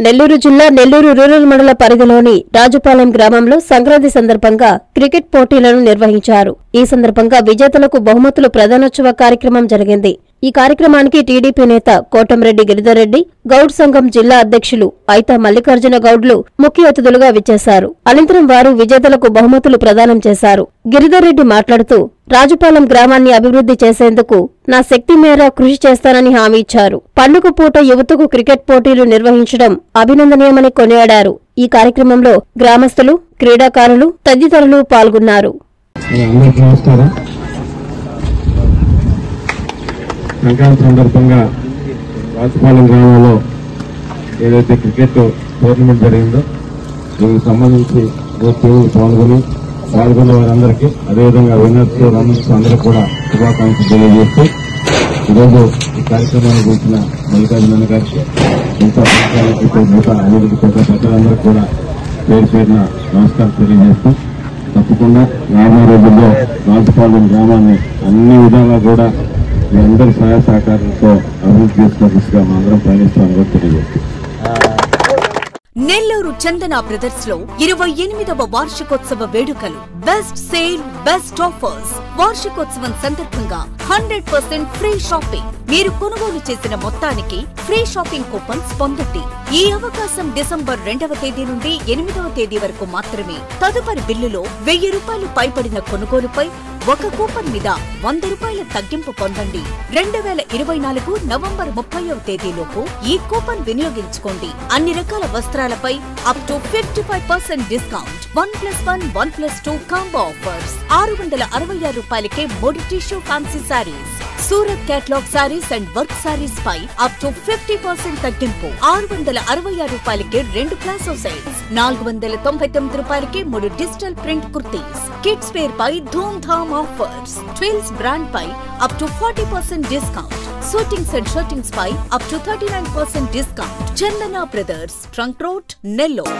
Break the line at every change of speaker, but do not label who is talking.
నెల్లూరు జిల్లా నెల్లూరు రూరల్ మండల పరిధిలోని రాజుపాలెం గ్రామంలో సంక్రాంతి సందర్భంగా క్రికెట్ పోటీలను నిర్వహించారు. ఈ సందర్భంగా విజేతలకు బహుమతులు ప్రదానోత్సవ కార్యక్రమం జరిగింది. ఈ కార్యక్రమానికి టీడీపీ నేత కోటంరెడ్డి గిరిధర్రెడ్డి, గౌడ్ సంఘం జిల్లా అధ్యక్షులు ఐతా మల్లికార్జున గౌడ్లు ముఖ్య అతిథులుగా విచ్చేశారు. అనంతరం వారు విజేతలకు బహుమతులు ప్రదానం చేశారు. గిరిధర్రెడ్డి మాట్లాడుతూ, రాజుపాలెం గ్రామాన్ని అభివృద్ధి చేసేందుకు నా శక్తి మేర కృషి చేస్తానని హామీ ఇచ్చారు. పండుగ పూట యువతకు క్రికెట్ పోటీలు నిర్వహించడం అభినందనీయమని కొనియాడారు. ఈ కార్యక్రమంలో గ్రామస్తులు, క్రీడాకారులు తదితరులు పాల్గొన్నారు.
సంక్రాంతి సందర్భంగా రాజుపాలెం గ్రామంలో ఏదైతే క్రికెట్ టోర్నమెంట్ జరిగిందో దీనికి సంబంధించి పాల్గొన్న వారందరికీ, అదేవిధంగా విన్నర్స్, రన్నర్స్ అందరికీ కూడా శుభాకాంక్షలు తెలియజేస్తూ ఈరోజు ఈ కార్యక్రమాన్ని గురించిన మల్లికార్జున గారికి, అభివృద్ధి కోసం ప్రజలందరికీ కూడా పేరు పేరున నమస్కారం తెలియజేస్తూ, తప్పకుండా రాబోయే రోజుల్లో రాజుపాలెం గ్రామాన్ని అన్ని విధాలా కూడా మీ అందరి సహాయ సహకారాలతో అభివృద్ధి చేసిన దిశగా మా అందరం పయనిస్తామని కూడా తెలియజేస్తాం.
నెల్లూరు చందన బ్రదర్స్ లో 28వ వార్షికోత్సవ వేడుకలు. Best sale, best offers. వార్షికోత్సవం సందర్భంగా 100% ఫ్రీ షాపింగ్. మీరు కొనుగోలు చేసిన మొత్తానికి ఫ్రీ షాపింగ్ కూపన్స్ పొందండి. ఈ అవకాశం డిసెంబర్ 2వ తేదీ నుండి 8వ తేదీ వరకు మాత్రమే. తదుపరి బిల్లులో 1000 రూపాయలు పైబడిన కొనుగోలుపై ఒక కూపన్ మీద 100 రూపాయల తగ్గింపు పొందండి. 2024 నవంబర్ 30వ తేదీలోపు ఈ కూపన్ వినియోగించుకోండి. అన్ని రకాల వస్త్రాలపై up to 55% discount. 1+1, 1+2 combo offers. 666 రూపాయలకే 3 tissue fancy saris. Surat catalogue saris and work saris పై అప్ టు 50% తగ్గింపు. 666 రూపాయలకే 2 ప్లాసో సెట్స్. 499 రూపాయలకే 3 digital print kurtis. Kids wear పై ధూమ్ ధామ్ ఆఫర్స్. ట్విల్స్ బ్రాండ్ పై up to 40% discount. Suitings and shirtings పై up to 39% discount. Chandana brothers, trunk road, Nellore.